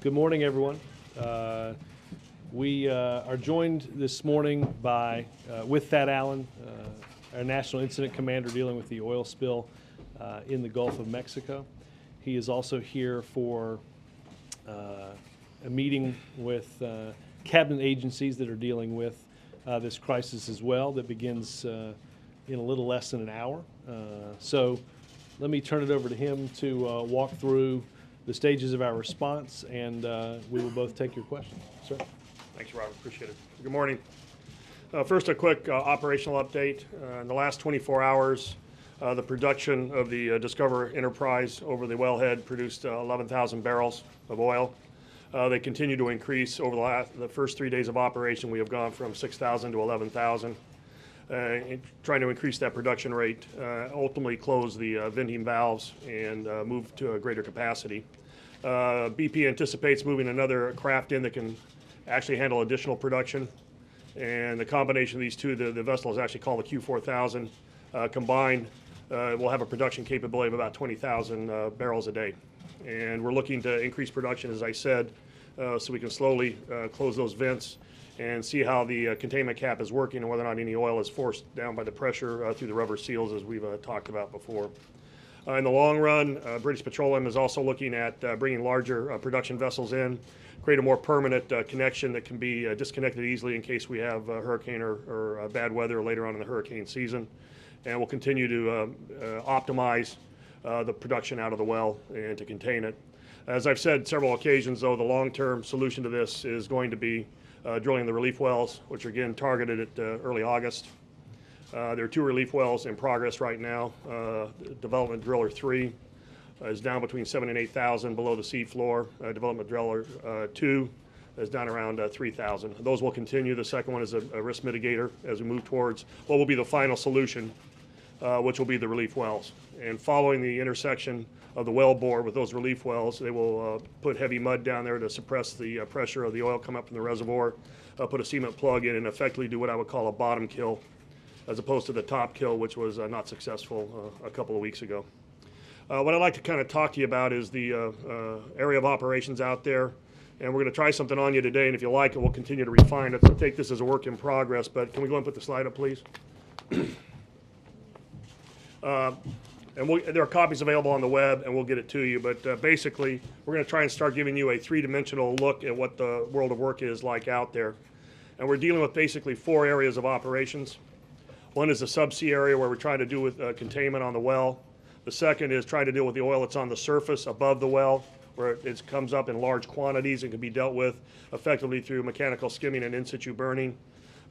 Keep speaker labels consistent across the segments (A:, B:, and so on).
A: Good morning, everyone. We are joined this morning by with Thad Allen, our National Incident Commander dealing with the oil spill in the Gulf of Mexico. He is also here for a meeting with cabinet agencies that are dealing with this crisis as well, that begins in a little less than an hour. So let me turn it over to him to walk through the stages of our response, and we will both take your questions. Sir.
B: Thanks, Robert. Appreciate it. Good morning. First, a quick operational update. In the last 24 hours, the production of the Discover Enterprise over the wellhead produced 11,000 barrels of oil. They continue to increase over the first 3 days of operation. We have gone from 6,000 to 11,000. Trying to increase that production rate, ultimately close the venting valves and move to a greater capacity. BP anticipates moving another craft in that can actually handle additional production. And the combination of these two, the vessel is actually called the Q4000. Combined, we'll have a production capability of about 20,000 barrels a day. And we're looking to increase production, as I said, so we can slowly close those vents and see how the containment cap is working and whether or not any oil is forced down by the pressure through the rubber seals, as we've talked about before. In the long run, British Petroleum is also looking at bringing larger production vessels in, create a more permanent connection that can be disconnected easily in case we have a hurricane or bad weather later on in the hurricane season. And we'll continue to optimize the production out of the well and to contain it. As I've said several occasions, though, the long-term solution to this is going to be drilling the relief wells, which are again targeted at early August. There are 2 relief wells in progress right now. Development Driller 3 is down between 7,000 and 8,000 below the sea floor. Development Driller 2 is down around 3,000. Those will continue. The second one is a risk mitigator as we move towards what will be the final solution, which will be the relief wells. And following the intersection of the well bore with those relief wells, they will put heavy mud down there to suppress the pressure of the oil come up from the reservoir, put a cement plug in, and effectively do what I would call a bottom kill, as opposed to the top kill, which was not successful a couple of weeks ago. What I'd like to kind of talk to you about is the area of operations out there. And we're going to try something on you today, and if you like it, we'll continue to refine it. So take this as a work in progress, but can we go and put the slide up, please? There are copies available on the web, and we'll get it to you. But basically, we're going to try and start giving you a 3-dimensional look at what the world of work is like out there. And we're dealing with basically 4 areas of operations. One is the subsea area where we're trying to do with containment on the well. The second is trying to deal with the oil that's on the surface above the well, where it comes up in large quantities and can be dealt with effectively through mechanical skimming and in-situ burning.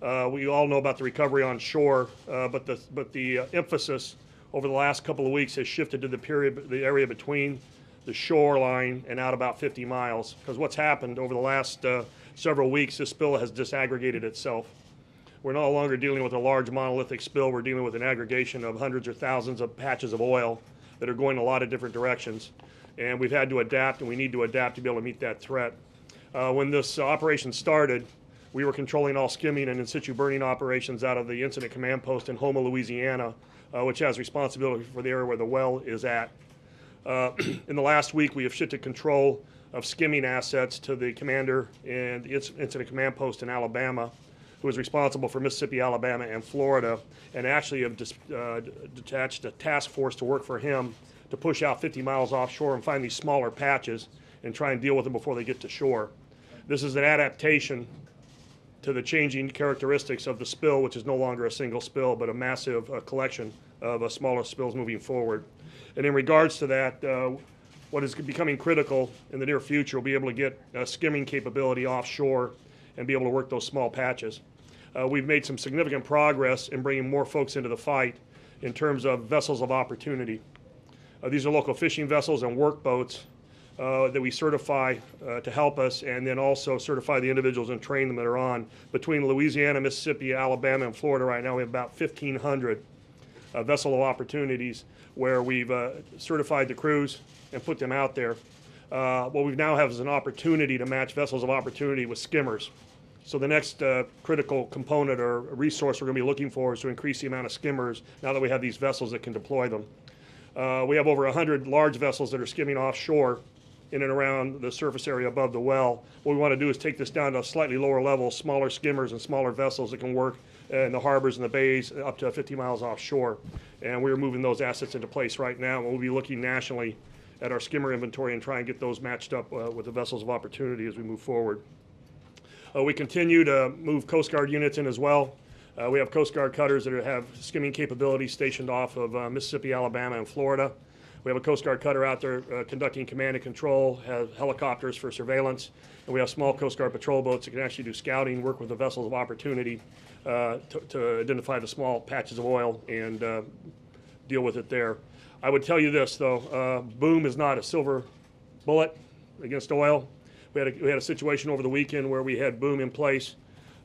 B: We all know about the recovery on shore, but the emphasis over the last couple of weeks has shifted to the area between the shoreline and out about 50 miles. Because what's happened over the last several weeks, this spill has disaggregated itself. We're no longer dealing with a large monolithic spill. We're dealing with an aggregation of hundreds or thousands of patches of oil that are going a lot of different directions. And we've had to adapt, and we need to adapt to be able to meet that threat. When this operation started, we were controlling all skimming and in-situ burning operations out of the Incident Command Post in Houma, Louisiana, which has responsibility for the area where the well is at. In the last week, we have shifted control of skimming assets to the commander and the Incident Command Post in Alabama, who is responsible for Mississippi, Alabama, and Florida, and actually have detached a task force to work for him to push out 50 miles offshore and find these smaller patches and try and deal with them before they get to shore. This is an adaptation to the changing characteristics of the spill, which is no longer a single spill, but a massive collection of smaller spills moving forward. And in regards to that, what is becoming critical in the near future will be able to get skimming capability offshore and be able to work those small patches. We've made some significant progress in bringing more folks into the fight in terms of vessels of opportunity. These are local fishing vessels and workboats that we certify to help us, and then also certify the individuals and train them that are on. Between Louisiana, Mississippi, Alabama, and Florida right now, we have about 1,500 vessel of opportunities where we've certified the crews and put them out there. What we now have is an opportunity to match vessels of opportunity with skimmers. So the next critical component or resource we're going to be looking for is to increase the amount of skimmers now that we have these vessels that can deploy them. We have over 100 large vessels that are skimming offshore in and around the surface area above the well. What we want to do is take this down to a slightly lower level, smaller skimmers and smaller vessels that can work in the harbors and the bays up to 50 miles offshore. And we're moving those assets into place right now. And we'll be looking nationally at our skimmer inventory and try and get those matched up with the vessels of opportunity as we move forward. We continue to move Coast Guard units in as well. We have Coast Guard cutters that have skimming capabilities stationed off of Mississippi, Alabama, and Florida. We have a Coast Guard cutter out there conducting command and control, have helicopters for surveillance, and we have small Coast Guard patrol boats that can actually do scouting, work with the vessels of opportunity to identify the small patches of oil and deal with it there. I would tell you this, though, boom is not a silver bullet against oil. We had a situation over the weekend where we had boom in place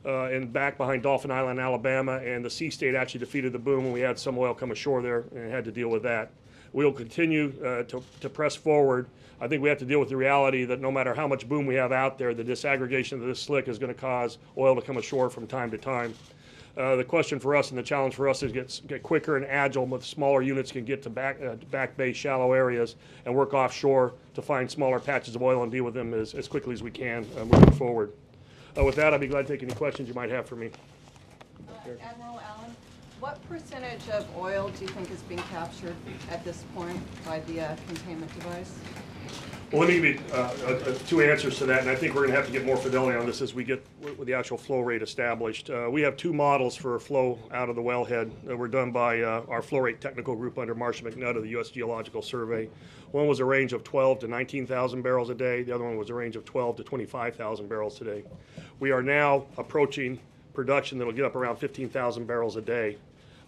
B: and back behind Dolphin Island, Alabama, and the sea state actually defeated the boom when we had some oil come ashore there and had to deal with that. We'll continue to press forward. I think we have to deal with the reality that no matter how much boom we have out there, the disaggregation of this slick is going to cause oil to come ashore from time to time. The question for us and the challenge for us is get quicker and agile with smaller units can get to back bay shallow areas and work offshore to find smaller patches of oil and deal with them as quickly as we can moving forward. With that, I'd be glad to take any questions you might have for me.
C: Admiral Allen, what percentage of oil do you think is being captured at this point by the containment device?
B: Well, let me give you two answers to that, and I think we're going to have to get more fidelity on this as we get with the actual flow rate established. We have two models for flow out of the wellhead that were done by our flow rate technical group under Marcia McNutt of the U.S. Geological Survey. One was a range of 12 to 19,000 barrels a day. The other one was a range of 12 to 25,000 barrels today. We are now approaching production that will get up around 15,000 barrels a day.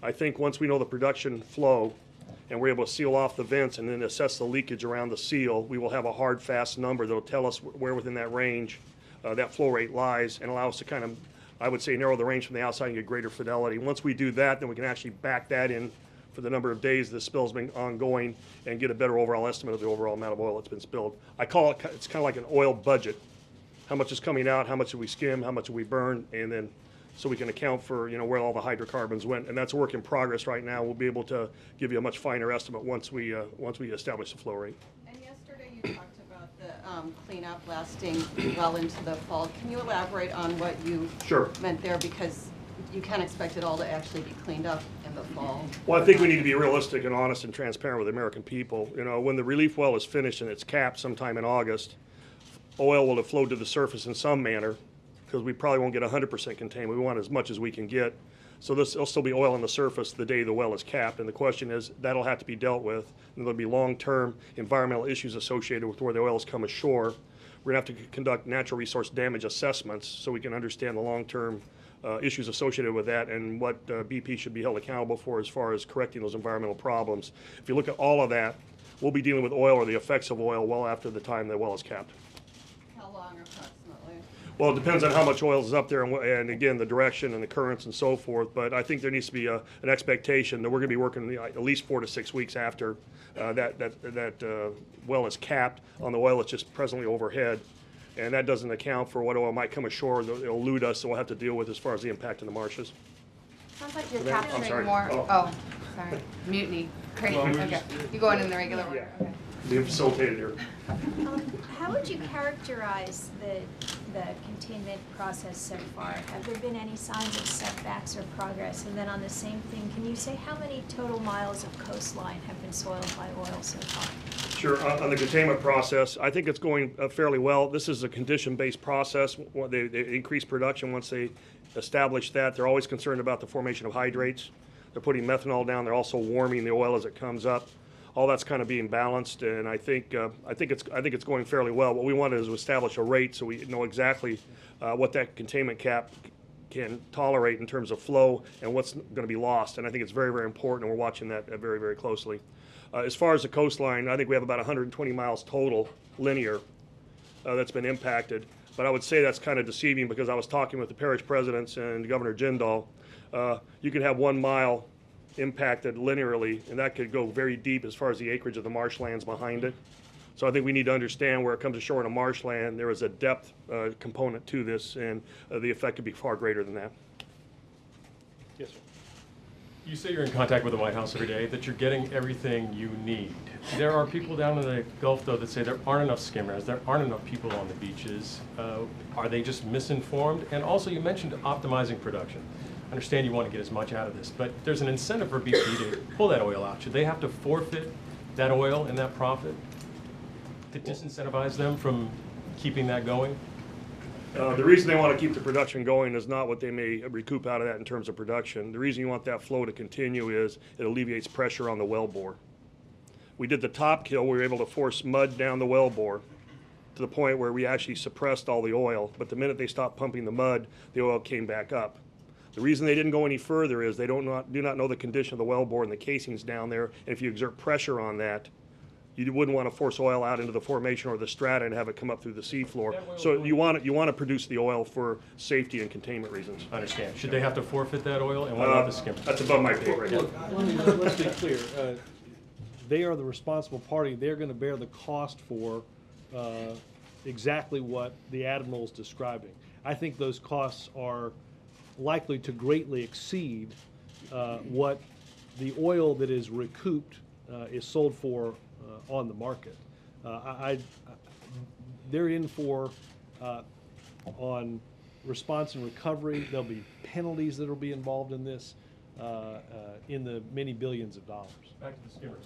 B: I think once we know the production flow, and we're able to seal off the vents and then assess the leakage around the seal, we will have a hard, fast number that will tell us where within that range that flow rate lies and allow us to kind of, I would say, narrow the range from the outside and get greater fidelity. Once we do that, then we can actually back that in for the number of days the spill's been ongoing and get a better overall estimate of the overall amount of oil that's been spilled. I call it, it's kind of like an oil budget. How much is coming out, how much did we skim, how much did we burn, and then so we can account for, you know, where all the hydrocarbons went. And that's a work in progress right now. We'll be able to give you a much finer estimate once we establish the flow rate.
C: And yesterday you talked about the cleanup lasting well into the fall. Can you elaborate on what you meant there? Because you can't expect it all to actually be cleaned up in the fall.
B: Well, I think we need to be realistic and honest and transparent with the American people. You know, when the relief well is finished and it's capped sometime in August, oil will have flowed to the surface in some manner, because we probably won't get 100% containment. We want as much as we can get. So there'll still be oil on the surface the day the well is capped. And the question is, that'll have to be dealt with. And there'll be long-term environmental issues associated with where the oil has come ashore. We're going to have to conduct natural resource damage assessments so we can understand the long-term issues associated with that and what BP should be held accountable for as far as correcting those environmental problems. If you look at all of that, we'll be dealing with oil or the effects of oil well after the time the well is capped.
C: How long approximately?
B: Well, it depends on how much oil is up there and again, the direction and the currents and so forth. But I think there needs to be an expectation that we're going to be working at least 4 to 6 weeks after that well is capped on the oil that's just presently overhead. And that doesn't account for what oil might come ashore that will elude us, so we'll have to deal with as far as the impact in the marshes.
D: Sounds like you're
B: I'm
D: capturing
B: sorry.
D: more.
B: Oh.
D: Sorry. Mutiny. Great.
B: Well,
D: Okay. You going in the regular order?
B: Yeah.
D: Okay.
B: Being facilitated here.
E: How would you characterize the containment process so far? Have there been any signs of setbacks or progress? And then on the same thing, can you say how many total miles of coastline have been soiled by oil so far?
B: Sure. On the containment process, I think it's going fairly well. This is a condition-based process. They increase production once they establish that. They're always concerned about the formation of hydrates. They're putting methanol down. They're also warming the oil as it comes up. All that's kind of being balanced, and I think it's going fairly well. What we wanted is to establish a rate so we know exactly what that containment cap can tolerate in terms of flow and what's going to be lost. And I think it's very, very important, and we're watching that very, very closely. As far as the coastline, I think we have about 120 miles total linear that's been impacted. But I would say that's kind of deceiving because I was talking with the parish presidents and Governor Jindal. You could have 1 mile impacted linearly, and that could go very deep as far as the acreage of the marshlands behind it. So I think we need to understand where it comes ashore in a marshland, there is a depth component to this, and the effect could be far greater than that.
A: Yes, sir.
F: You say you're in contact with the White House every day, that you're getting everything you need. There are people down in the Gulf, though, that say there aren't enough skimmers, there aren't enough people on the beaches. Are they just misinformed? And also, you mentioned optimizing production. I understand you want to get as much out of this, but there's an incentive for BP to pull that oil out. Should they have to forfeit that oil and that profit to disincentivize them from keeping that going?
B: The reason they want to keep the production going is not what they may recoup out of that in terms of production. The reason you want that flow to continue is it alleviates pressure on the wellbore. We did the top kill. We were able to force mud down the wellbore to the point where we actually suppressed all the oil. But the minute they stopped pumping the mud, the oil came back up. The reason they didn't go any further is they do not know the condition of the wellbore and the casings down there. And if you exert pressure on that, you wouldn't want to force oil out into the formation or the strata and have it come up through the seafloor. So you want to produce the oil for safety and containment reasons.
F: I understand. Should they have to forfeit that oil? And what about the skimmers?
B: That's above my pay grade.
A: Let's be clear. They are the responsible party. They're going to bear the cost for exactly what the admiral is describing. I think those costs are likely to greatly exceed what the oil that is recouped is sold for on the market. They're in for on response and recovery. There'll be penalties that will be involved in this in the many billions of dollars.
F: Back to the skimmers.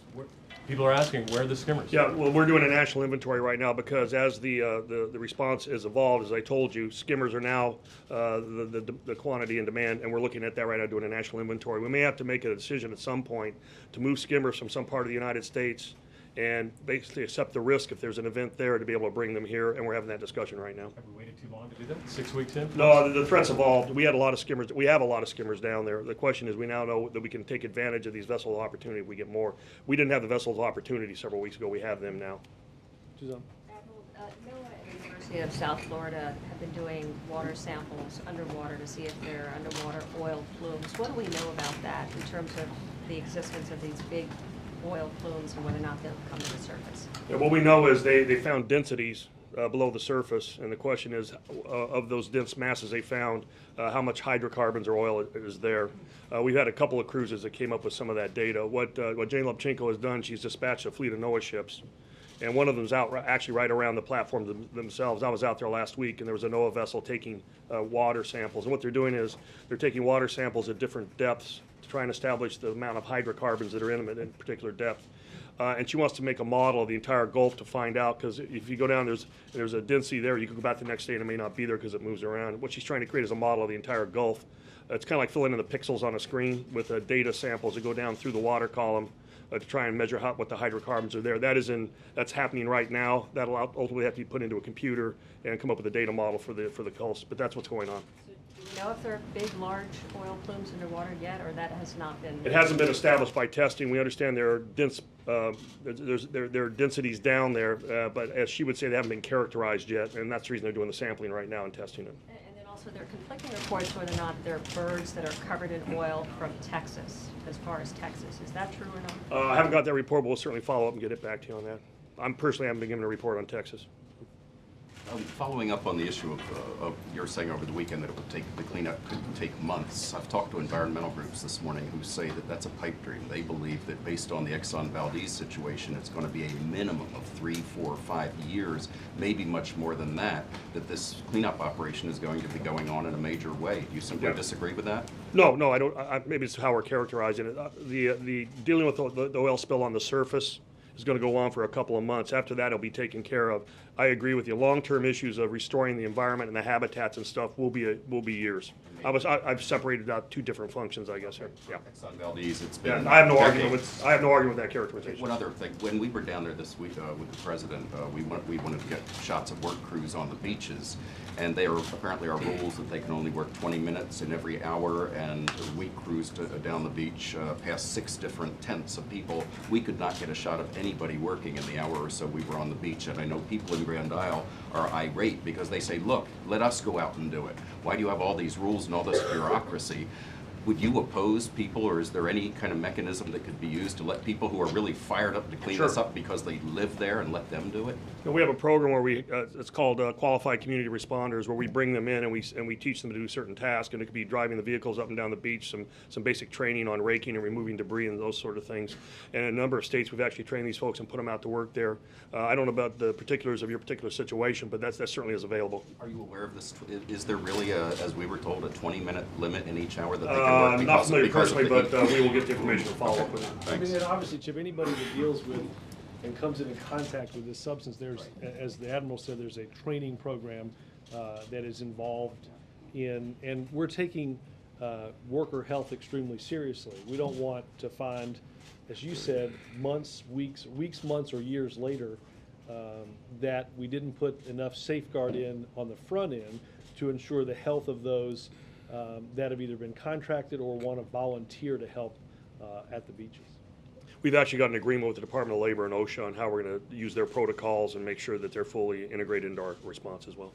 F: People are asking, where are the skimmers?
B: Yeah, well, we're doing a national inventory right now because as the response has evolved, as I told you, skimmers are now the quantity and demand, and we're looking at that right now, doing a national inventory. We may have to make a decision at some point to move skimmers from some part of the United States and basically accept the risk if there's an event there to be able to bring them here, and we're having that discussion right now.
F: Have we waited too long to do that? 6 weeks in?
B: No, the threat's evolved. We had a lot of skimmers. We have a lot of skimmers down there. The question is, we now know that we can take advantage of these vessel opportunity if we get more. We didn't have the vessels opportunity several weeks ago. We have them now.
A: Suzanne?
G: NOAA and the University of South Florida have been doing water samples underwater to see if there are underwater oil plumes. What do we know about that in terms of the existence of these big oil plumes and whether or not they'll come to the surface?
B: Yeah, what we know is they found densities below the surface, and the question is, of those dense masses they found, how much hydrocarbons or oil is there. We've had a couple of cruises that came up with some of that data. What Jane Lubchenco has done, she's dispatched a fleet of NOAA ships, and one of them's out actually right around the platform themselves. I was out there last week, and there was a NOAA vessel taking water samples, and what they're doing is they're taking water samples at different depths to try and establish the amount of hydrocarbons that are in them at a particular depth. And she wants to make a model of the entire Gulf to find out, because if you go down, there's a density there. You can go back the next day and it may not be there because it moves around. What she's trying to create is a model of the entire Gulf. It's kind of like filling in the pixels on a screen with data samples that go down through the water column to try and measure what the hydrocarbons are there. That's happening right now. That'll ultimately have to be put into a computer and come up with a data model for the Gulf. But that's what's going on.
G: Do we know if there are big, large oil plumes underwater yet, or that has not been?
B: It hasn't been established by testing. We understand there are dense, there are densities down there, but as she would say, they haven't been characterized yet, and that's the reason they're doing the sampling right now and testing it.
G: And then also there are conflicting reports whether or not there are birds that are covered in oil from Texas, as far as Texas. Is that true or not?
B: I haven't got that report, but we'll certainly follow up and get it back to you on that. I personally haven't been given a report on Texas.
H: Following up on the issue of you're saying over the weekend that the cleanup could take months. I've talked to environmental groups this morning who say that that's a pipe dream. They believe that based on the Exxon Valdez situation, it's going to be a minimum of 3, 4, 5 years, maybe much more than that this cleanup operation is going to be going on in a major way. Do you simply disagree with that?
B: No, I don't. Maybe it's how we're characterizing it. The dealing with the oil spill on the surface is going to go on for a couple of months. After that, it'll be taken care of. I agree with you. Long-term issues of restoring the environment and the habitats and stuff will be years. I've separated out two different functions, I guess. Here. Yeah.
H: Exxon Valdez, it's been.
B: Yeah, I have no argument with that characterization.
H: One other thing, when we were down there this week with the president, we wanted to get shots of work crews on the beaches, and they are apparently our rules that they can only work 20 minutes in every hour, and we cruised down the beach past 6 different tents of people. We could not get a shot of anybody working in the hour or so we were on the beach, and I know people in Grand Isle are irate because they say, look, let us go out and do it. Why do you have all these rules and all this bureaucracy? would you oppose people, or is there any kind of mechanism that could be used to let people who are really fired up to clean this up because they live there and let them do it?
B: And we have a program where it's called Qualified Community Responders, where we bring them in and we teach them to do certain tasks, and it could be driving the vehicles up and down the beach, some basic training on raking and removing debris and those sort of things. And in a number of states, we've actually trained these folks and put them out to work there. I don't know about the particulars of your particular situation, but that certainly is available.
H: Are you aware of this? Is there really, as we were told, a 20-minute limit in each hour that they can work?
B: Not familiar personally, but
H: heat?
B: we will get the information and follow up with it.
A: I mean, and obviously, Chip, anybody that deals with and comes into contact with this substance, there's, as the Admiral said, there's a training program that is involved in, and we're taking worker health extremely seriously. We don't want to find, as you said, months, months, or years later, that we didn't put enough safeguard in on the front end to ensure the health of those that have either been contracted or want to volunteer to help at the beaches.
B: We've actually got an agreement with the Department of Labor and OSHA on how we're going to use their protocols and make sure that they're fully integrated into our response as well.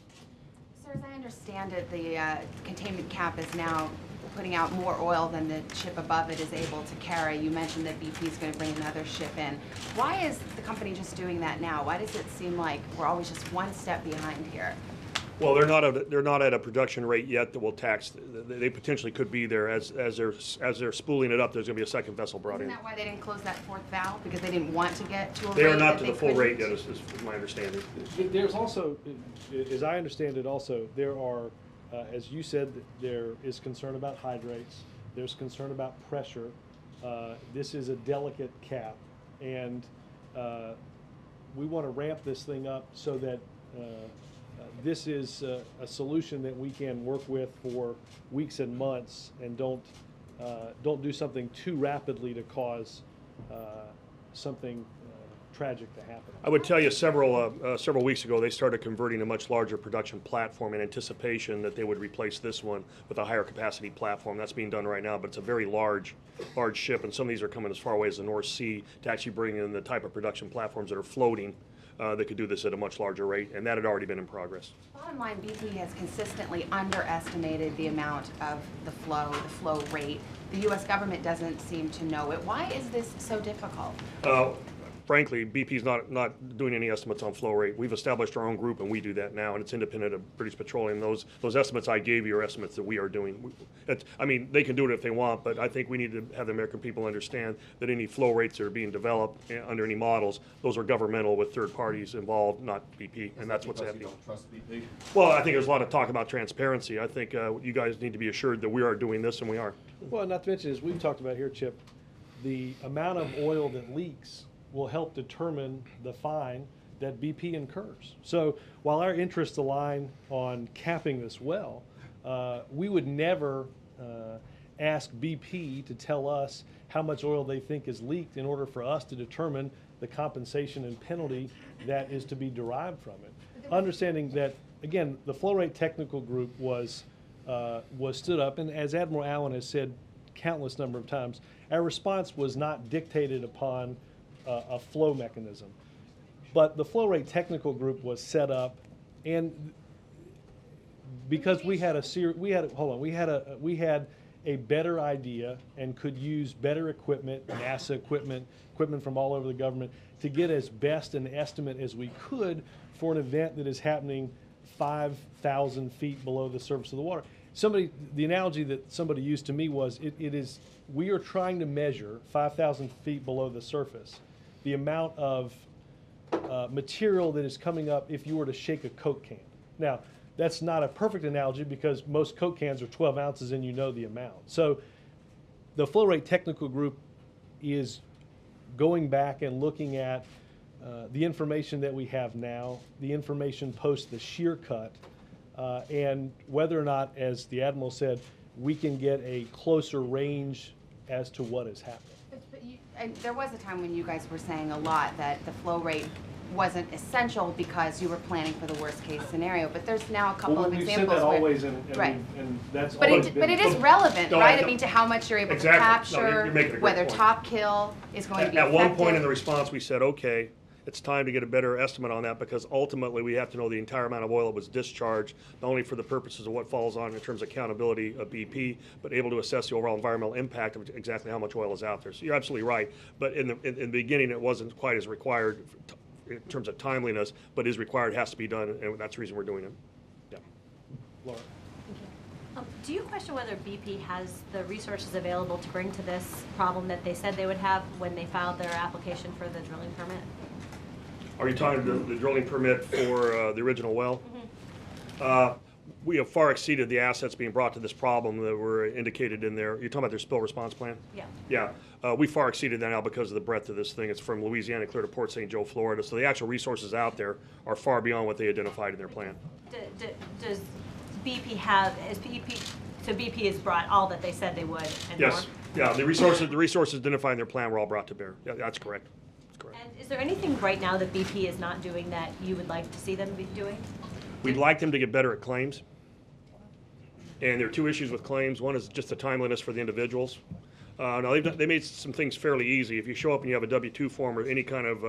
D: Sir, as I understand it, the containment cap is now putting out more oil than the ship above it is able to carry. You mentioned that BP is going to bring another ship in. Why is the company just doing that now? Why does it seem like we're always just one step behind here?
B: Well, they're not at a production rate yet that will tax. They potentially could be there as they're spooling it up. There's going to be a second vessel brought in.
D: Isn't that why they didn't close that fourth valve? Because they didn't want to get to a
B: They
D: rate
B: are not
D: that
B: to
D: they
B: the full rate
D: couldn't?
B: yet, is my understanding.
A: There's also, as I understand it also, there are, as you said, there is concern about hydrates. There's concern about pressure. This is a delicate cap, and we want to ramp this thing up so that this is a solution that we can work with for weeks and months, and don't do something too rapidly to cause something tragic to happen.
B: I would tell you several weeks ago they started converting a much larger production platform in anticipation that they would replace this one with a higher capacity platform. That's being done right now, but it's a very large ship, and some of these are coming as far away as the North Sea to actually bring in the type of production platforms that are floating that could do this at a much larger rate, and that had already been in progress.
D: Bottom line, BP has consistently underestimated the amount of the flow rate. The U.S. government doesn't seem to know it. Why is this so difficult?
B: Frankly, BP's not doing any estimates on flow rate. We've established our own group, and we do that now, and it's independent of British Petroleum. Those estimates I gave you are estimates that we are doing. I mean, they can do it if they want, but I think we need to have the American people understand that any flow rates that are being developed under any models, those are governmental with third parties involved, not BP, and that's what's happening.
H: You don't trust BP?
B: Well, I think there's a lot of talk about transparency. I think you guys need to be assured that we are doing this, and we are.
A: Well, not to mention, as we've talked about here, Chip, the amount of oil that leaks will help determine the fine that BP incurs. So while our interests align on capping this well, we would never ask BP to tell us how much oil they think is leaked in order for us to determine the compensation and penalty that is to be derived from it. Understanding that, again, the flow rate technical group was stood up, and as Admiral Allen has said countless number of times, our response was not dictated upon a flow mechanism. But the flow rate technical group was set up, and because we had a better idea and could use better equipment, NASA equipment from all over the government, to get as best an estimate as we could for an event that is happening 5,000 feet below the surface of the water. The analogy that somebody used to me was, we are trying to measure 5,000 feet below the surface the amount of material that is coming up if you were to shake a Coke can. Now, that's not a perfect analogy because most Coke cans are 12 ounces and you know the amount. So the flow rate technical group is going back and looking at the information that we have now, the information post the shear cut, and whether or not, as the Admiral said, we can get a closer range as to what has happened.
D: And there was a time when you guys were saying a lot that the flow rate wasn't essential because you were planning for the worst case scenario. But there's now a couple of examples.
A: We've said that always, and
D: that's
A: but
D: always been. But it is relevant,
B: No,
D: right? I mean, to how much you're able
B: Exactly.
D: to capture,
B: No, you're making a great
D: whether
B: point.
D: top kill is going to be
B: At one
D: effective.
B: point in the response, we said, okay, It's time to get a better estimate on that because ultimately we have to know the entire amount of oil that was discharged, not only for the purposes of what falls on in terms of accountability of BP, but able to assess the overall environmental impact of exactly how much oil is out there. So you're absolutely right. But in the beginning, it wasn't quite as required in terms of timeliness, but is required, has to be done, and that's the reason we're doing it. Yeah.
A: Laura.
I: Do you question whether BP has the resources available to bring to this problem that they said they would have when they filed their application for the drilling permit?
B: Are you talking the drilling permit for the original well? We have far exceeded the assets being brought to this problem that were indicated in there. You're talking about their spill response plan?
I: Yeah.
B: Yeah. We far exceeded that now because of the breadth of this thing. It's from Louisiana clear to Port St. Joe, Florida. So the actual resources out there are far beyond what they identified in their plan.
I: Does BP have, so BP has brought all that they said they would and
B: Yes.
I: more?
B: Yeah, the resources identified in their plan were all brought to bear. Yeah, that's correct. That's correct.
I: And is there anything right now that BP is not doing that you would like to see them be doing?
B: We'd like them to get better at claims. And there are two issues with claims. One is just the timeliness for the individuals. Now, they made some things fairly easy. If you show up and you have a W-2 form or any kind of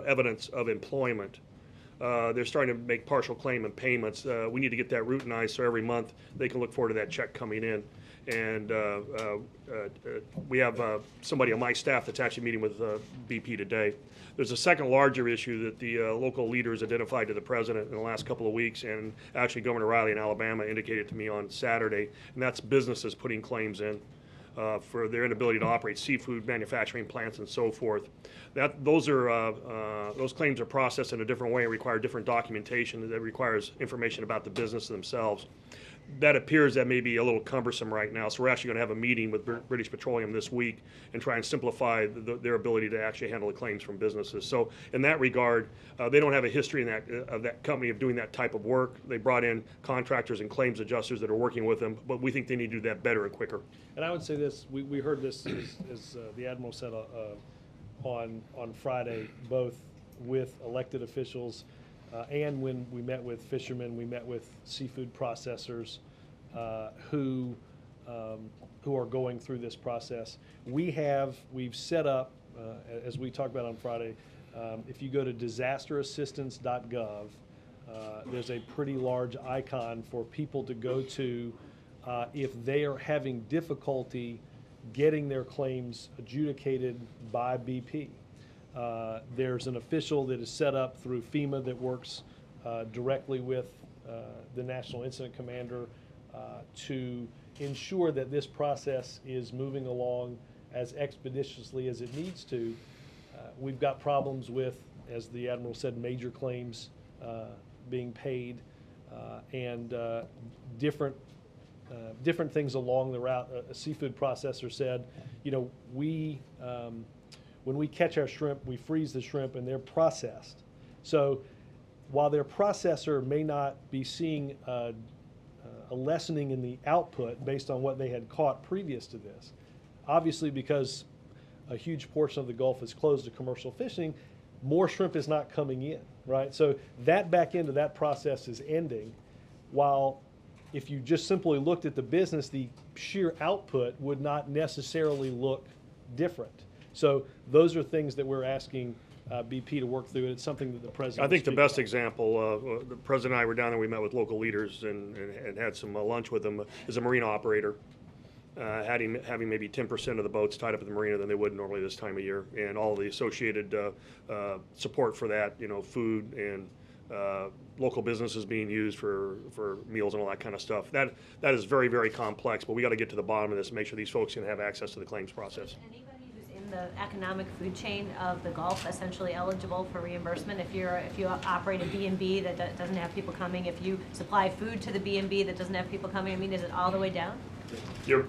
B: evidence of employment, they're starting to make partial claim and payments. We need to get that routinized so every month they can look forward to that check coming in. And we have somebody on my staff that's actually meeting with BP today. There's a second larger issue that the local leaders identified to the president in the last couple of weeks, and actually Governor Riley in Alabama indicated to me on Saturday, and that's businesses putting claims in for their inability to operate seafood manufacturing plants and so forth. Those claims are processed in a different way, require different documentation that requires information about the business themselves. That appears that may be a little cumbersome right now, so we're actually going to have a meeting with British Petroleum this week and try and simplify their ability to actually handle the claims from businesses. So in that regard, they don't have a history of that company of doing that type of work. They brought in contractors and claims adjusters that are working with them, but we think they need to do that better and quicker.
A: And I would say this, we heard this as the Admiral said on Friday, both with elected officials and when we met with fishermen, we met with seafood processors who are going through this process. We've set up, as we talked about on Friday, if you go to disasterassistance.gov, there's a pretty large icon for people to go to if they are having difficulty getting their claims adjudicated by BP. There's an official that is set up through FEMA that works directly with the National Incident Commander to ensure that this process is moving along as expeditiously as it needs to. We've got problems with, as the Admiral said, major claims being paid and different things along the route. A seafood processor said, you know, when we catch our shrimp, we freeze the shrimp and they're processed. So while their processor may not be seeing a lessening in the output based on what they had caught previous to this, obviously because a huge portion of the Gulf is closed to commercial fishing, more shrimp is not coming in, right? So that back end of that process is ending, while if you just simply looked at the business, the sheer output would not necessarily look different. So those are things that we're asking BP to work through, and it's something that the president.
B: I think the best example, the president and I were down there, we met with local leaders and had some lunch with them, is a marina operator. Having maybe 10% of the boats tied up at the marina than they would normally this time of year, and all the associated support for that, you know, food and local businesses being used for meals and all that kind of stuff. That is very, very complex, but we got to get to the bottom of this and make sure these folks can have access to the claims process.
I: Anybody who's in the economic food chain of the Gulf essentially eligible for reimbursement? If you operate a B&B that doesn't have people coming, if you supply food to the B&B that doesn't have people coming, I mean, is it all the way down?
B: You're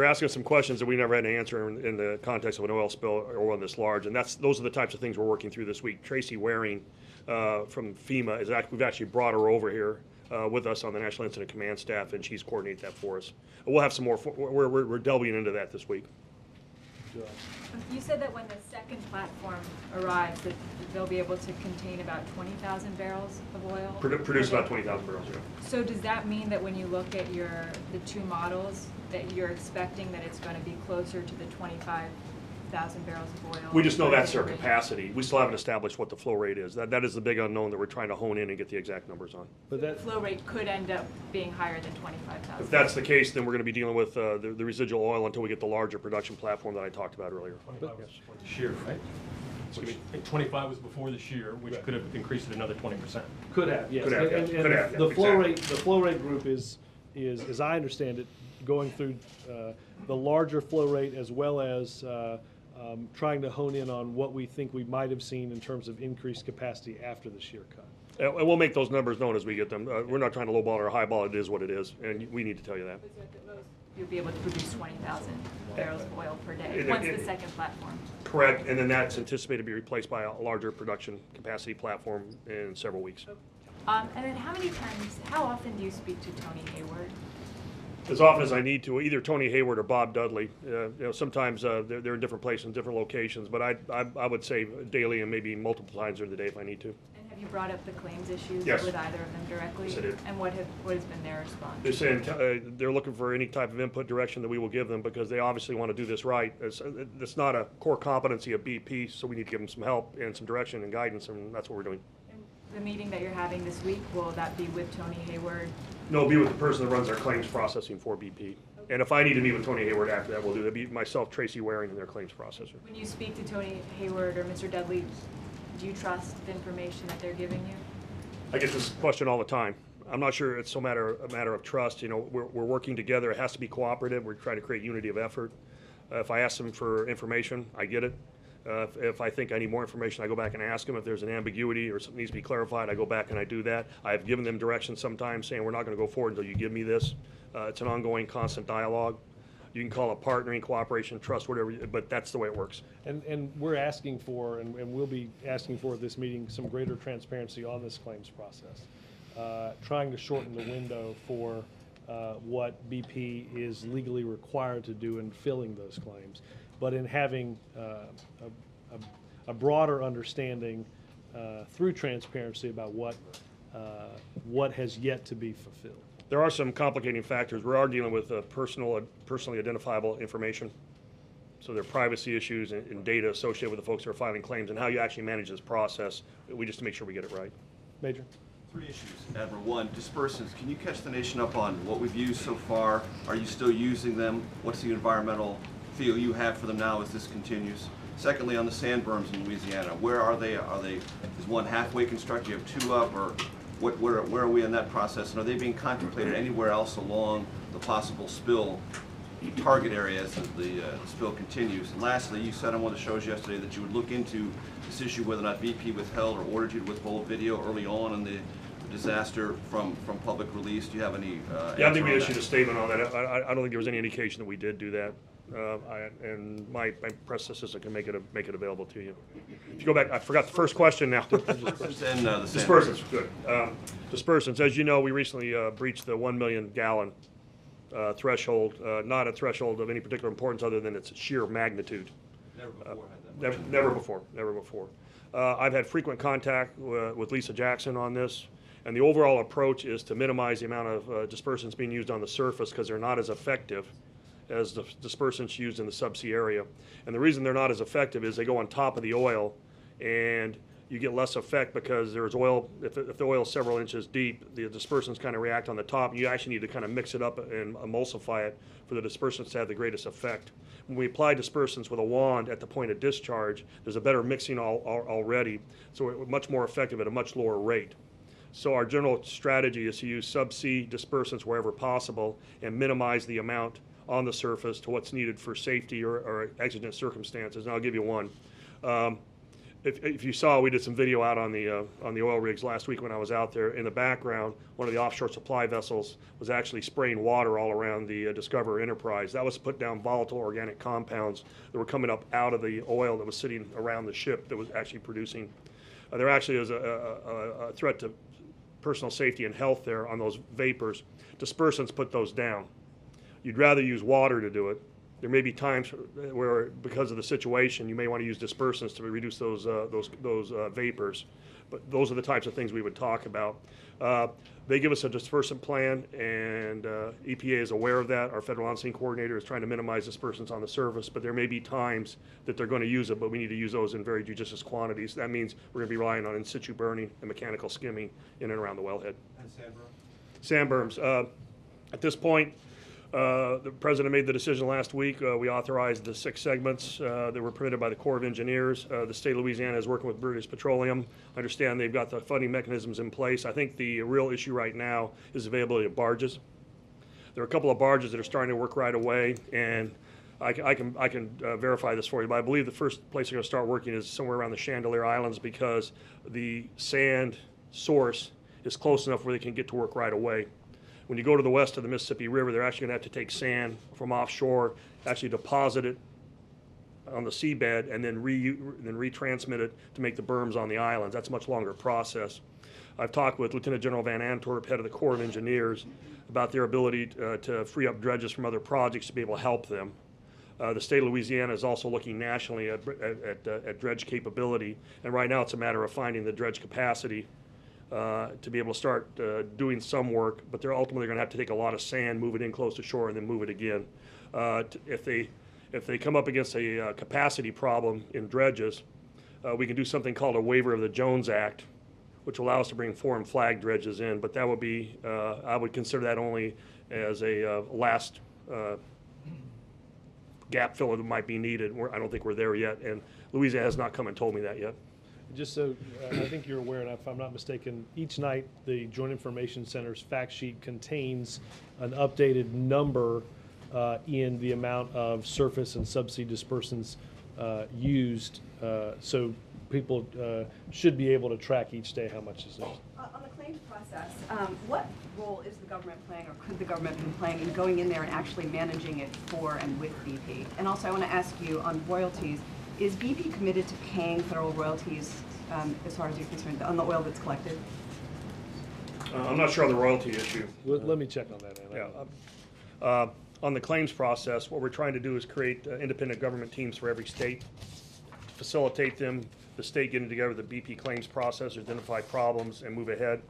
B: asking some questions that we never had an answer in the context of an oil spill or one this large, and those are the types of things we're working through this week. Tracy Waring from FEMA we've actually brought her over here with us on the National Incident Command staff, and she's coordinated that for us. We'll have some more. We're delving into that this week.
J: You said that when the second platform arrives, that they'll be able to contain about 20,000 barrels of oil?
B: Produce about 20,000 barrels, yeah.
J: So does that mean that when you look at the two models, that you're expecting that it's going to be closer to the 25 25,000 barrels of oil.
B: We just know that's their
J: per day.
B: capacity. We still haven't established what the flow rate is. That is the big unknown that we're trying to hone in and get the exact numbers on.
A: But
J: The
A: that,
J: flow rate could end up being higher than 25,000.
B: If that's the case, then we're going to be dealing with the residual oil until we get the larger production platform that I talked about earlier.
F: 25 was before the shear, right?
B: Excuse me?
F: Which- 25 was before the shear, which could have increased it another 20%.
A: could have, yes.
B: Could have, yeah.
A: And
B: Could have, yeah,
A: the flow
B: exactly.
A: rate, the flow rate group is, as I understand it, going through the larger flow rate as well as trying to hone in on what we think we might have seen in terms of increased capacity after the shear cut.
B: And we'll make those numbers known as we get them. We're not trying to lowball or highball. It is what it is, and we need to tell you that.
J: So at the most, you'll be able to produce 20,000 barrels of oil per day,
B: It-
J: once
B: it-
J: the second platform.
B: Correct, and then that's anticipated to be replaced by a larger production capacity platform in several weeks.
J: And then how often do you speak to Tony Hayward?
B: As often as I need to, either Tony Hayward or Bob Dudley. Sometimes they're in different places, different locations, but I would say daily and maybe multiple times during the day if I need to.
J: And have you brought up the claims issues
B: Yes.
J: with either of them directly?
B: Yes, I did.
J: And what has been their response?
B: They're saying they're looking for any type of input direction that we will give them because they obviously want to do this right. It's not a core competency of BP, so we need to give them some help and some direction and guidance, and that's what we're doing.
J: And the meeting that you're having this week, will that be with Tony Hayward?
B: No, it'll be with the person that runs our claims processing for BP. And if I need to meet with Tony Hayward after that, we'll do that. Be myself, Tracy Waring, and their claims processor.
J: When you speak to Tony Hayward or Mr. Dudley, do you trust the information that they're giving you?
B: I get this question all the time. I'm not sure it's a matter of trust. You know, we're working together. It has to be cooperative. We're trying to create unity of effort. If I ask them for information, I get it. If I think I need more information, I go back and ask them. If there's an ambiguity or something needs to be clarified, I go back and I do that. I've given them direction sometimes saying we're not going to go forward until you give me this. It's an ongoing, constant dialogue. You can call it partnering, cooperation, trust, whatever, but that's the way it works.
A: And we're asking for, and we'll be asking for at this meeting, some greater transparency on this claims process. Trying to shorten the window for what BP is legally required to do in filling those claims, but in having a broader understanding through transparency about what has yet to be fulfilled.
B: There are some complicating factors. We are dealing with personally identifiable information. So there are privacy issues and data associated with the folks who are filing claims and how you actually manage this process. We just to make sure we get it right.
A: Major?
K: 3 issues, Admiral. 1, dispersants. Can you catch the nation up on what we've used so far? Are you still using them? What's the environmental feel you have for them now as this continues? Secondly, on the sand berms in Louisiana, where are they? Is one halfway constructed? You have 2 up, or where are we in that process? And are they being contemplated anywhere else along the possible spill target area as the spill continues? And lastly, you said on one of the shows yesterday that you would look into this issue whether or not BP withheld or ordered you to withhold video early on in the disaster from public release. Do you have any
B: Yeah, I think
K: answer
B: we
K: on
B: issued
K: that?
B: a statement on that. I don't think there was any indication that we did do that. And my press assistant can make it available to you. If you go back, I forgot the first question now.
K: Dispersants and the sand
B: Dispersants,
K: berms.
B: good. Dispersants, as you know, we recently breached the 1 million gallon threshold, not a threshold of any particular importance other than its sheer magnitude.
K: Never before had that.
B: Never before. I've had frequent contact with Lisa Jackson on this, and the overall approach is to minimize the amount of dispersants being used on the surface because they're not as effective as the dispersants used in the subsea area. And the reason they're not as effective is they go on top of the oil, and you get less effect because there's oil, if the oil is several inches deep, the dispersants kind of react on the top. You actually need to kind of mix it up and emulsify it for the dispersants to have the greatest effect. When we apply dispersants with a wand at the point of discharge, there's a better mixing already, so we're much more effective at a much lower rate. So our general strategy is to use subsea dispersants wherever possible and minimize the amount on the surface to what's needed for safety or exigent circumstances. And I'll give you one. If you saw, we did some video out on the oil rigs last week when I was out there. In the background, one of the offshore supply vessels was actually spraying water all around the Discoverer Enterprise. That was to put down volatile organic compounds that were coming up out of the oil that was sitting around the ship that was actually producing. There actually is a threat to personal safety and health there on those vapors. Dispersants put those down. You'd rather use water to do it. There may be times where, because of the situation, you may want to use dispersants to reduce those vapors. But those are the types of things we would talk about. They give us a dispersant plan, and EPA is aware of that. Our federal on-scene coordinator is trying to minimize dispersants on the surface, but there may be times that they're going to use it, but we need to use those in very judicious quantities. That means we're going to be relying on in-situ burning and mechanical skimming in and around the wellhead.
K: And sand berm?
B: Sand berms. At this point, the President made the decision last week. We authorized the 6 segments that were permitted by the Corps of Engineers. The state of Louisiana is working with British Petroleum. I understand they've got the funding mechanisms in place. I think the real issue right now is availability of barges. There are a couple of barges that are starting to work right away, and I can verify this for you, but I believe the first place they're going to start working is somewhere around the Chandelier Islands, because the sand source is close enough where they can get to work right away. When you go to the west of the Mississippi River, they're actually going to have to take sand from offshore, actually deposit it on the seabed, and then retransmit it to make the berms on the islands. That's a much longer process. I've talked with Lieutenant General Van Antwerp, head of the Corps of Engineers, about their ability to free up dredges from other projects to be able to help them. The state of Louisiana is also looking nationally at dredge capability, and right now it's a matter of finding the dredge capacity to be able to start doing some work, but they're ultimately going to have to take a lot of sand, move it in close to shore, and then move it again. If they come up against a capacity problem in dredges, we can do something called a waiver of the Jones Act, which will allow us to bring foreign flag dredges in, but that would be, I would consider that only as a last gap filler that might be needed. I don't think we're there yet, and Louisiana has not come and told me that yet.
A: Just so I think you're aware, and if I'm not mistaken, each night the Joint Information Center's fact sheet contains an updated number in the amount of surface and subsea dispersants used, so people should be able to track each day how much is used.
L: On the claims process, what role is the government playing, or could the government be playing, in going in there and actually managing it for and with BP? And also I want to ask you on royalties, is BP committed to paying federal royalties, as far as you're concerned, on the oil that's collected?
B: I'm not sure on the royalty issue.
A: Let me check on that, Anna.
B: Yeah. On the claims process, what we're trying to do is create independent government teams for every state to facilitate them, the state getting together the BP claims process, identify problems, and move ahead.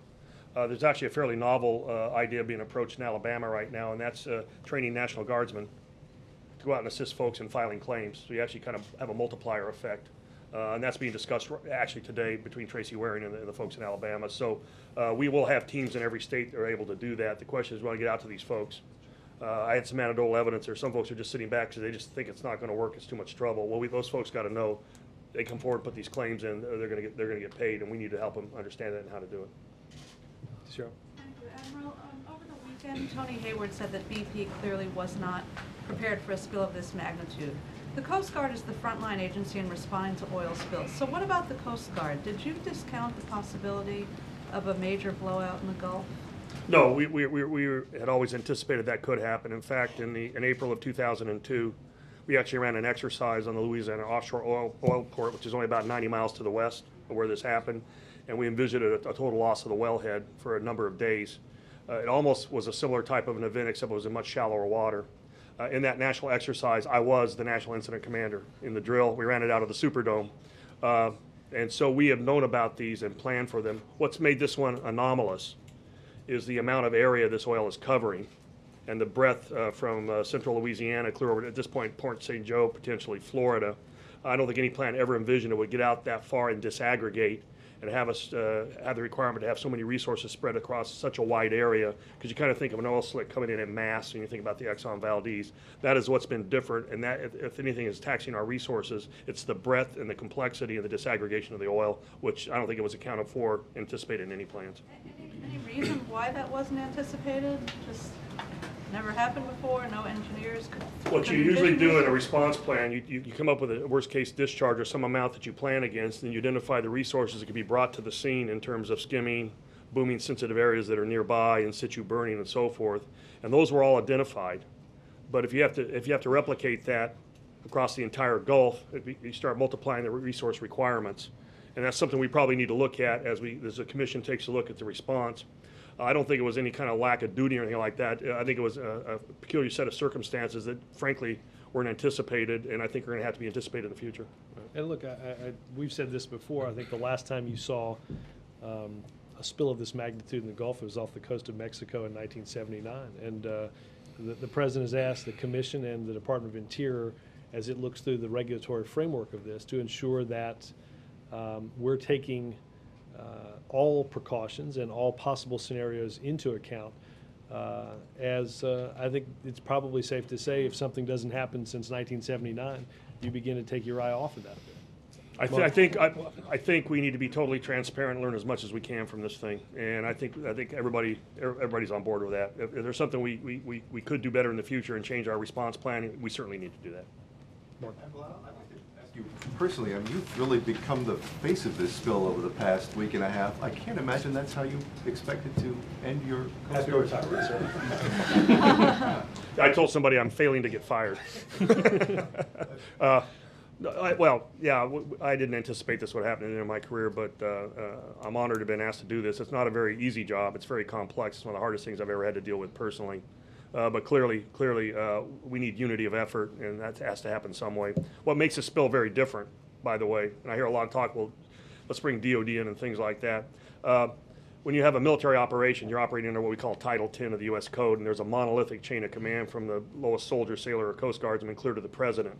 B: There's actually a fairly novel idea being approached in Alabama right now, and that's training National Guardsmen to go out and assist folks in filing claims. So you actually kind of have a multiplier effect. And that's being discussed actually today between Tracy Waring and the folks in Alabama. So we will have teams in every state that are able to do that. The question is, we want to get out to these folks. I had some anecdotal evidence there. Some folks are just sitting back because they just think it's not going to work. It's too much trouble. Well, those folks got to know they come forward, put these claims in, they're going to get paid, and we need to help them understand that and how to do it.
A: Sure.
M: Thank you, Admiral. Over the weekend, Tony Hayward said that BP clearly was not prepared for a spill of this magnitude. The Coast Guard is the frontline agency in responding to oil spills. So what about the Coast Guard? Did you discount the possibility of a major blowout in the Gulf?
B: No, we had always anticipated that could happen. In fact, in April of 2002, we actually ran an exercise on the Louisiana offshore oil port, which is only about 90 miles to the west of where this happened, and we envisioned a total loss of the wellhead for a number of days. It almost was a similar type of an event, except it was in much shallower water. In that national exercise, I was the national incident commander in the drill. We ran it out of the Superdome. And so we have known about these and planned for them. What's made this one anomalous is the amount of area this oil is covering and the breadth from central Louisiana clear over, at this point, Port St. Joe, potentially Florida. I don't think any plant ever envisioned it would get out that far and disaggregate and have us have the requirement to have so many resources spread across such a wide area, because you kind of think of an oil slick coming in mass when you think about the Exxon Valdez. That is what's been different, and that, if anything is taxing our resources, it's the breadth and the complexity and the disaggregation of the oil, which I don't think it was accounted for, anticipated in any plans.
M: Any reason why that wasn't anticipated? Just never happened before, no engineers could...
B: What you usually do in a response plan, you come up with a worst case discharge or some amount that you plan against, and you identify the resources that can be brought to the scene in terms of skimming, booming sensitive areas that are nearby, in situ burning and so forth. And those were all identified. But if you have to replicate that across the entire Gulf, you start multiplying the resource requirements. And that's something we probably need to look at as the commission takes a look at the response. I don't think it was any kind of lack of duty or anything like that. I think it was a peculiar set of circumstances that, frankly, weren't anticipated, and I think are going to have to be anticipated in the future.
A: And look, we've said this before. I think the last time you saw a spill of this magnitude in the Gulf. It was off the coast of Mexico in 1979. And the President has asked the Commission and the Department of Interior, as it looks through the regulatory framework of this, to ensure that we're taking all precautions and all possible scenarios into account. I think it's probably safe to say if something doesn't happen since 1979, you begin to take your eye off of that a bit.
B: I think we need to be totally transparent and learn as much as we can from this thing. And I think everybody's on board with that. If there's something we could do better in the future and change our response planning, we certainly need to do that.
N: Well, I'd like to ask you personally, I mean, you've really become the face of this spill over the past week and a half. I can't imagine that's how you expected to end your career.
B: I told somebody I'm failing to get fired. I didn't anticipate this would happen in my career, but I'm honored to have been asked to do this. It's not a very easy job. It's very complex. It's one of the hardest things I've ever had to deal with personally. But clearly, we need unity of effort, and that has to happen some way. What makes this spill very different, by the way, and I hear a lot of talk, well, let's bring DOD in and things like that. When you have a military operation, you're operating under what we call Title 10 of the U.S. Code, and there's a monolithic chain of command from the lowest soldier, sailor, or Coast Guardsman clear to the President.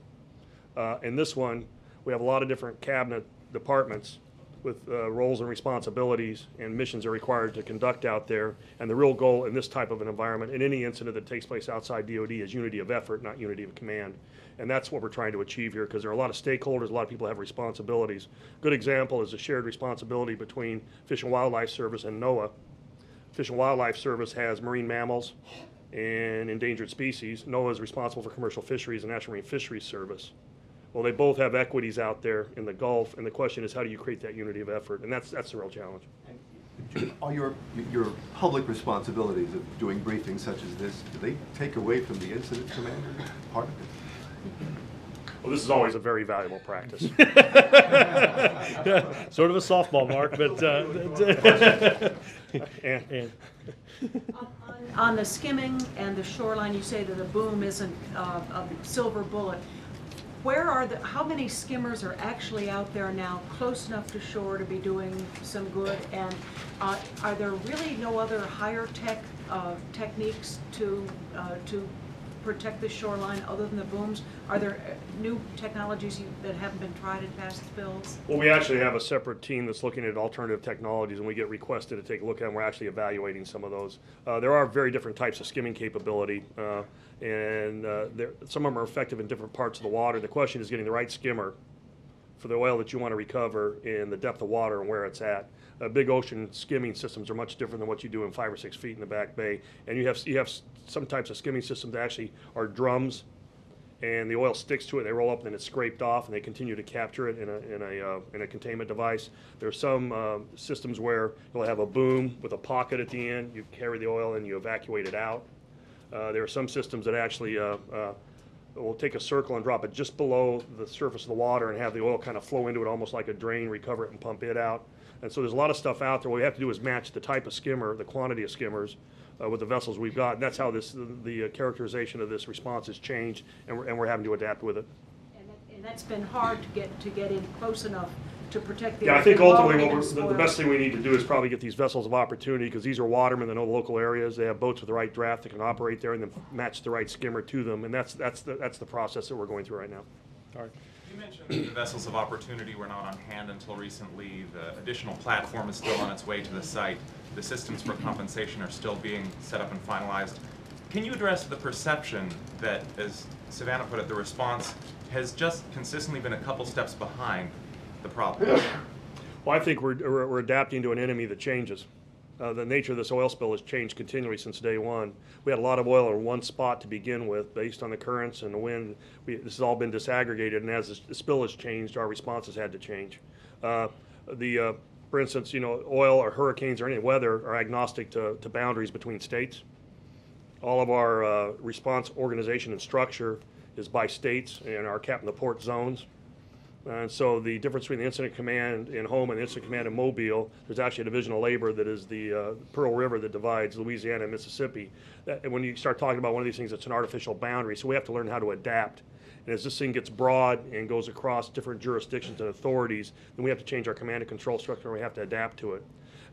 B: In this one, we have a lot of different cabinet departments with roles and responsibilities and missions are required to conduct out there. And the real goal in this type of an environment, in any incident that takes place outside DOD, is unity of effort, not unity of command. And that's what we're trying to achieve here, because there are a lot of stakeholders, a lot of people have responsibilities. Good example is a shared responsibility between Fish and Wildlife Service and NOAA. Fish and Wildlife Service has marine mammals and endangered species. NOAA is responsible for commercial fisheries and National Marine Fisheries Service. Well, they both have equities out there in the Gulf, and the question is, how do you create that unity of effort? And that's the real challenge.
N: All your public responsibilities of doing briefings such as this, do they take away from the incident commander part of it?
B: Well, this is always a very valuable practice.
A: Sort of a softball, Mark, but
M: On the skimming and the shoreline, you say that a boom isn't a silver bullet. How many skimmers are actually out there now, close enough to shore to be doing some good? And are there really no other higher tech techniques to protect the shoreline other than the booms? Are there new technologies that haven't been tried in past spills?
B: Well, we actually have a separate team that's looking at alternative technologies, and we get requested to take a look at them. We're actually evaluating some of those. There are very different types of skimming capability, and some of them are effective in different parts of the water. The question is getting the right skimmer for the oil that you want to recover in the depth of water and where it's at. Big ocean skimming systems are much different than what you do in 5 or 6 feet in the back bay. And you have some types of skimming systems that actually are drums, and the oil sticks to it. They roll up and then it's scraped off, and they continue to capture it in a containment device. There are some systems where you'll have a boom with a pocket at the end. You carry the oil and you evacuate it out. There are some systems that actually will take a circle and drop it just below the surface of the water and have the oil kind of flow into it almost like a drain, recover it and pump it out. And so there's a lot of stuff out there. What we have to do is match the type of skimmer, the quantity of skimmers, with the vessels we've got. And that's how the characterization of this response has changed, and we're having to adapt with it.
M: And that's been hard to get in close enough to protect the.
B: Yeah, I think ultimately the best thing we need to do is probably get these vessels of opportunity, because these are watermen that know the local areas. They have boats with the right draft that can operate there, and then match the right skimmer to them. And that's the process that we're going through right now.
A: all right.
O: You mentioned the vessels of opportunity were not on hand until recently. The additional platform is still on its way to the site. The systems for compensation are still being set up and finalized. Can you address the perception that, as Savannah put it, the response has just consistently been a couple steps behind the problem?
B: Well, I think we're adapting to an enemy that changes. The nature of this oil spill has changed continually since day one. We had a lot of oil in one spot to begin with, based on the currents and the wind. This has all been disaggregated, and as the spill has changed, our responses had to change. For instance, oil or hurricanes or any weather are agnostic to boundaries between states. All of our response organization and structure is by states and our cap and the port zones. And so the difference between the incident command in Home and the incident command in Mobile, there's actually a division of labor that is the Pearl River that divides Louisiana and Mississippi. And when you start talking about one of these things, it's an artificial boundary. So we have to learn how to adapt. And as this thing gets broad and goes across different jurisdictions and authorities, then we have to change our command and control structure, and we have to adapt to it.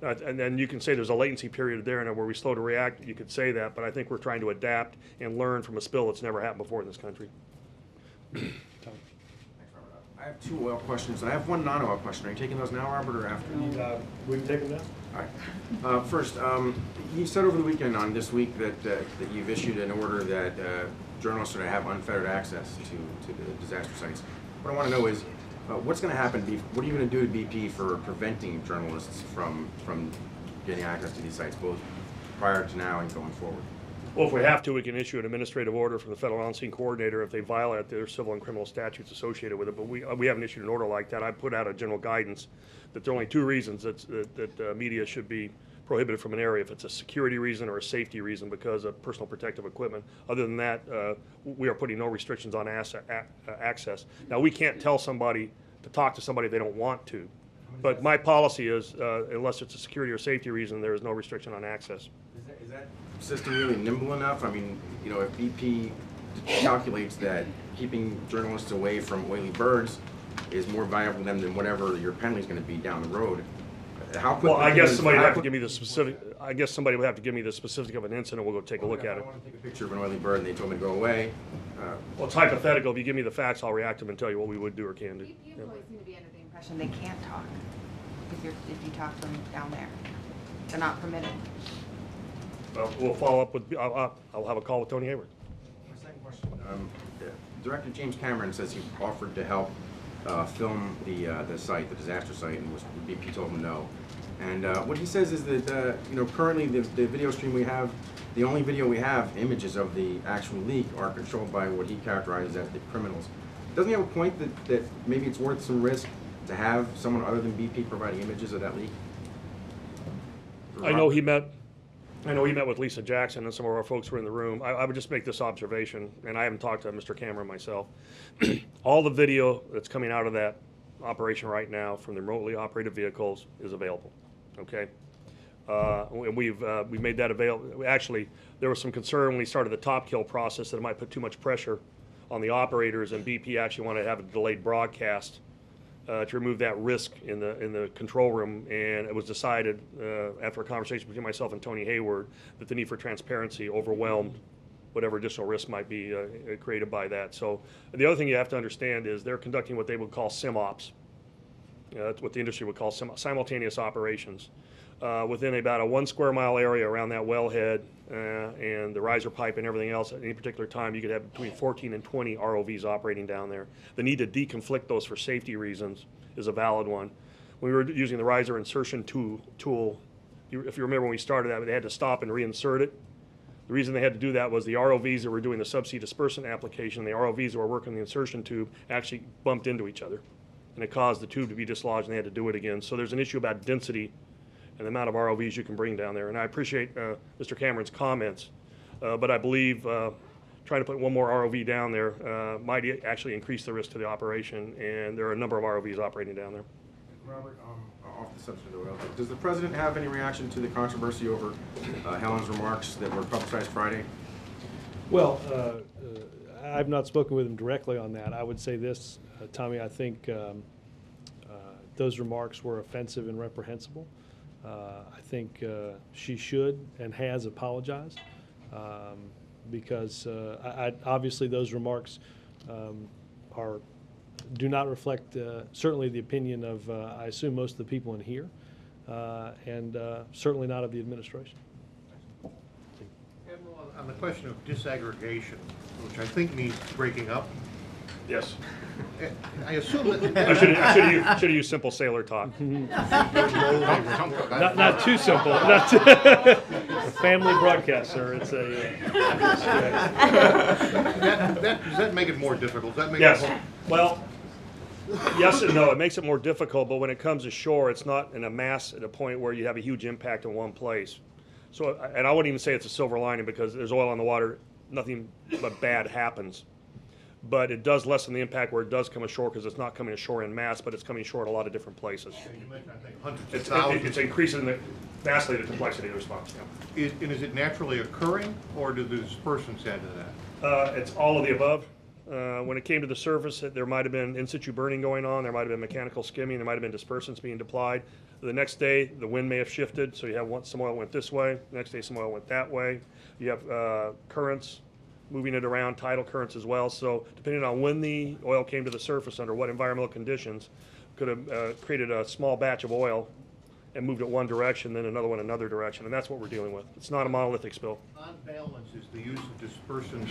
B: And then you can say there's a latency period there and where we slow to react, you could say that, but I think we're trying to adapt and learn from a spill that's never happened before in this country.
P: I have 2 oil questions. I have 1 non-oil question. Are you taking those now, Robert, or after?
A: We can take them now.
P: All right. First, you said over the weekend on this week that you've issued an order that journalists are to have unfettered access to the disaster sites. What I want to know is, what's going to happen? What are you going to do to BP for preventing journalists from getting access to these sites, both prior to now and going forward?
B: Well, if we have to, we can issue an administrative order from the federal on-scene coordinator if they violate their civil and criminal statutes associated with it. But we haven't issued an order like that. I put out a general guidance that there are only 2 reasons that media should be prohibited from an area: if it's a security reason or a safety reason because of personal protective equipment. Other than that, we are putting no restrictions on access. Now, we can't tell somebody to talk to somebody if they don't want to. But my policy is, unless it's a security or safety reason, there is no restriction on access.
P: Is that system really nimble enough? I mean, you know, if BP calculates that keeping journalists away from oily birds is more valuable to them than whatever your penalty is going to be down the road, how quickly?
B: Well, I guess somebody would have to give me the specific. I guess somebody would have to give me the specific of an incident. We'll go take a look at it.
P: I want to take a picture of an oily bird and they told me to go away.
B: Well, it's hypothetical. If you give me the facts, I'll react to them and tell you what we would do or can do.
D: BP employees seem to be under the impression they can't talk if you talk to them down there. They're not permitted.
B: Well, we'll follow up with. I'll have a call with Tony Hayward.
P: My second question. Director James Cameron says he offered to help film the site, the disaster site, and BP told him no. And what he says is that you know, currently the video stream we have, the only video we have, images of the actual leak, are controlled by what he characterizes as the criminals. Doesn't he have a point that maybe it's worth some risk to have someone other than BP providing images of that leak?
B: I know he met with Lisa Jackson, and some of our folks were in the room. I would just make this observation, and I haven't talked to Mr. Cameron myself. All the video that's coming out of that operation right now from the remotely operated vehicles is available. Okay, and we've made that available. Actually, there was some concern when we started the top kill process that it might put too much pressure on the operators, and BP actually wanted to have a delayed broadcast to remove that risk in the control room, and it was decided after a conversation between myself and Tony Hayward that the need for transparency overwhelmed whatever additional risk might be created by that. So the other thing you have to understand is they're conducting what they would call sim-ops. That's what the industry would call simultaneous operations. Within about a 1 square mile area around that wellhead and the riser pipe and everything else, at any particular time, you could have between 14 and 20 ROVs operating down there. The need to deconflict those for safety reasons is a valid one. When we were using the riser insertion tool, if you remember when we started that, they had to stop and reinsert it. The reason they had to do that was the ROVs that were doing the subsea dispersant application, the ROVs that were working the insertion tube, actually bumped into each other, and it caused the tube to be dislodged, and they had to do it again. So there's an issue about density and the amount of ROVs you can bring down there. And I appreciate Mr. Cameron's comments, but I believe trying to put one more ROV down there might actually increase the risk to the operation, and there are a number of ROVs operating down there.
P: Robert, off the subject of oil, does the president have any reaction to the controversy over Helen's remarks that were publicized Friday?
A: Well, I've not spoken with him directly on that. I would say this, Tommy, I think those remarks were offensive and reprehensible. I think she should and has apologized because obviously those remarks do not reflect certainly the opinion of, I assume, most of the people in here, and certainly not of the administration.
Q: Admiral, on the question of disaggregation, which I think means breaking up.
B: Yes.
Q: I assume that...
B: I should have used simple sailor talk.
A: Not too simple. Not a family broadcast, sir. It's a...
Q: Does that make it more difficult? Does that make
B: yes.
Q: it more...
B: Well, yes and no. It makes it more difficult, but when it comes ashore, it's not in a mass at a point where you have a huge impact in one place. So, and I wouldn't even say it's a silver lining because there's oil on the water, nothing but bad happens. But it does lessen the impact where it does come ashore because it's not coming ashore in mass, but it's coming ashore in a lot of different places.
Q: You mentioned, I think, hundreds of thousands.
B: It's increasing vastly the complexity of the response. Yeah.
Q: And is it naturally occurring, or do the dispersants add to that?
B: It's all of the above. When it came to the surface, there might have been in situ burning going on, there might have been mechanical skimming, there might have been dispersants being applied. The next day, the wind may have shifted, so you have some oil went this way, the next day some oil went that way. You have currents moving it around, tidal currents as well. So depending on when the oil came to the surface, under what environmental conditions, could have created a small batch of oil and moved it one direction, then another one another direction, and that's what we're dealing with. It's not a monolithic spill.
Q: On balance, is the use of dispersants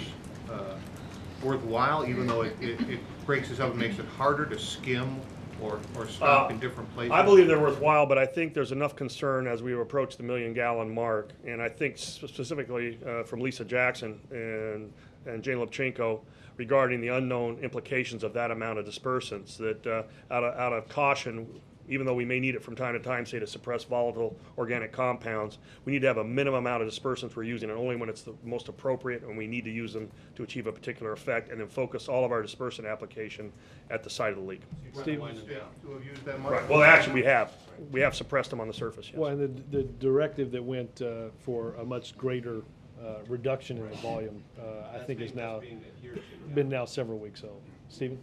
Q: worthwhile, even though it breaks this up and makes it harder to skim or stop in different places?
B: I believe they're worthwhile, but I think there's enough concern as we approach the 1 million gallon mark, and I think specifically from Lisa Jackson and Jane Lubchenco regarding the unknown implications of that amount of dispersants, that out of caution, even though we may need it from time to time, say to suppress volatile organic compounds, we need to have a minimum amount of dispersants we're using, and only when it's the most appropriate and we need to use them to achieve a particular effect, and then focus all of our dispersant application at the site of the leak.
Q: Steve? To have used that much?
B: Right. Well, actually, we have suppressed them on the surface. Yes.
A: Well, and the directive that went for a much greater reduction in the volume, I think is now been several weeks old. Stephen?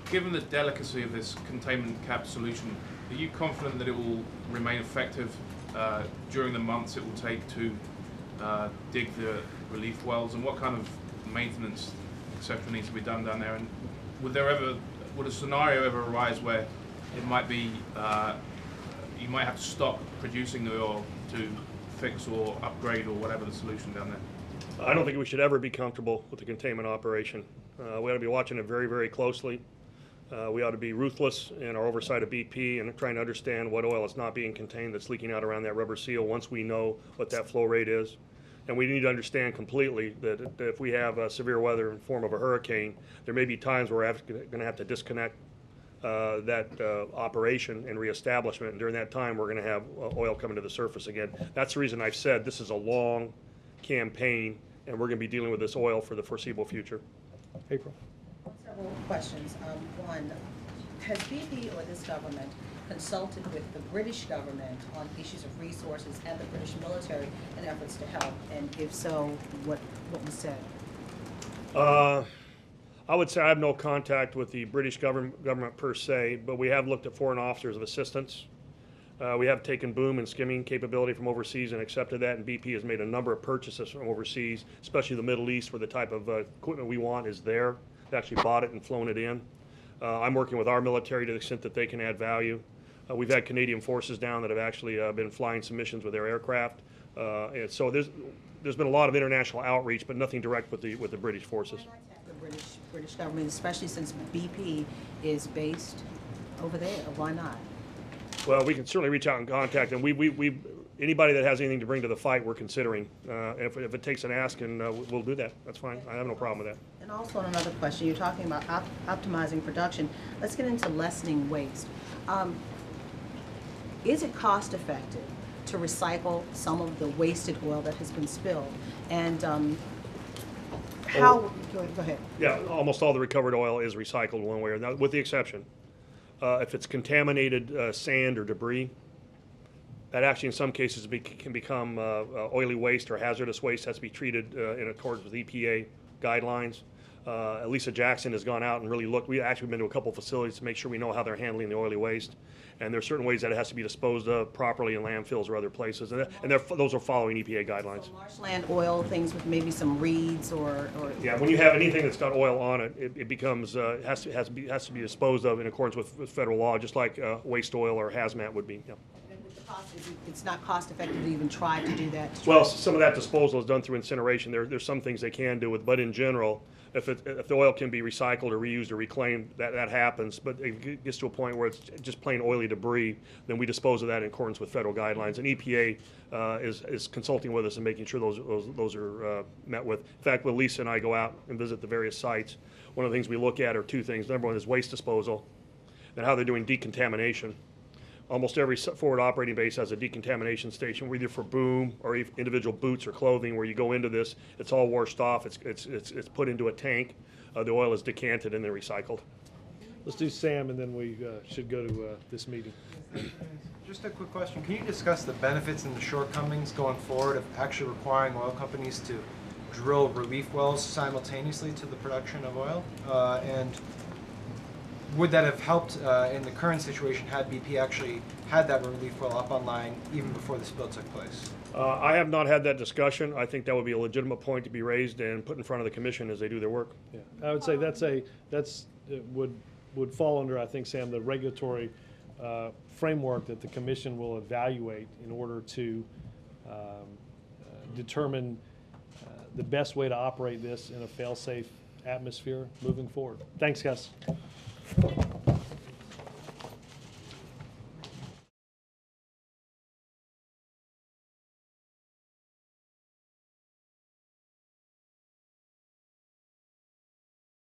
R: Given the delicacy of this containment cap solution, are you confident that it will remain effective during the months it will take to dig the relief wells, and what kind of maintenance, etc., needs to be done down there? And would a scenario ever arise where it might be you might have to stop producing the oil to fix or upgrade or whatever the solution down there?
B: I don't think we should ever be comfortable with the containment operation. We ought to be watching it very, very closely. We ought to be ruthless in our oversight of BP and trying to understand what oil is not being contained that's leaking out around that rubber seal once we know what that flow rate is. And we need to understand completely that if we have severe weather in the form of a hurricane, there may be times where we're going to have to disconnect that operation and reestablishment. And during that time, we're going to have oil coming to the surface again. That's the reason I've said this is a long campaign, and we're going to be dealing with this oil for the foreseeable future.
A: April?
S: Several questions. One, has BP or this government consulted with the British government on issues of resources and the British military in efforts to help? And if so, what was said?
B: I would say I have no contact with the British government per se, but we have looked at foreign officers of assistance. We have taken boom and skimming capability from overseas and accepted that, and BP has made a number of purchases from overseas, especially the Middle East, where the type of equipment we want is there. They actually bought it and flown it in. I'm working with our military to the extent that they can add value. We've had Canadian forces down that have actually been flying some missions with their aircraft. And so there's been a lot of international outreach, but nothing direct with the British forces.
S: The British government, especially since BP is based over there. Why not?
B: Well, we can certainly reach out and contact them. Anybody that has anything to bring to the fight, we're considering. If it takes an ask, and we'll do that. That's fine. I have no problem with that.
S: And also on another question, you're talking about optimizing production. Let's get into lessening waste. Is it cost effective to recycle some of the wasted oil that has been spilled? And go ahead.
B: Yeah, almost all the recovered oil is recycled one way or another, with the exception. If it's contaminated sand or debris, that actually in some cases can become oily waste or hazardous waste, has to be treated in accordance with EPA guidelines. Lisa Jackson has gone out and really looked. We've actually been to a couple facilities to make sure we know how they're handling the oily waste. And there are certain ways that it has to be disposed of properly in landfills or other places. And those are following EPA guidelines.
S: So marshland oil, things with maybe some reeds or
B: yeah, when you have anything that's got oil on it, it becomes has to be disposed of in accordance with federal law, just like waste oil or hazmat would be. Yeah.
S: It's not cost effective to even try to do that.
B: Well, some of that disposal is done through incineration. There's some things they can do with, but in general, if the oil can be recycled or reused or reclaimed, that happens. But it gets to a point where it's just plain oily debris, then we dispose of that in accordance with federal guidelines. And EPA is consulting with us and making sure those are met with. In fact, when Lisa and I go out and visit the various sites, one of the things we look at are two things. Number one is waste disposal and how they're doing decontamination. Almost every forward operating base has a decontamination station, either for boom or individual boots or clothing, where you go into this, it's all washed off, it's put into a tank, the oil is decanted and then recycled.
A: Let's do Sam, and then we should go to this meeting.
T: Just a quick question. Can you discuss the benefits and the shortcomings going forward of actually requiring oil companies to
U: drill relief wells simultaneously to the production of oil? And would that have helped in the current situation had BP actually had that relief well up online even before the spill took place?
B: I have not had that discussion. I think that would be a legitimate point to be raised and put in front of the commission as they do their work.
A: Yeah, I would say it would fall under, I think, Sam, the regulatory framework that the commission will evaluate in order to determine the best way to operate this in a fail-safe atmosphere moving forward. Thanks, guys.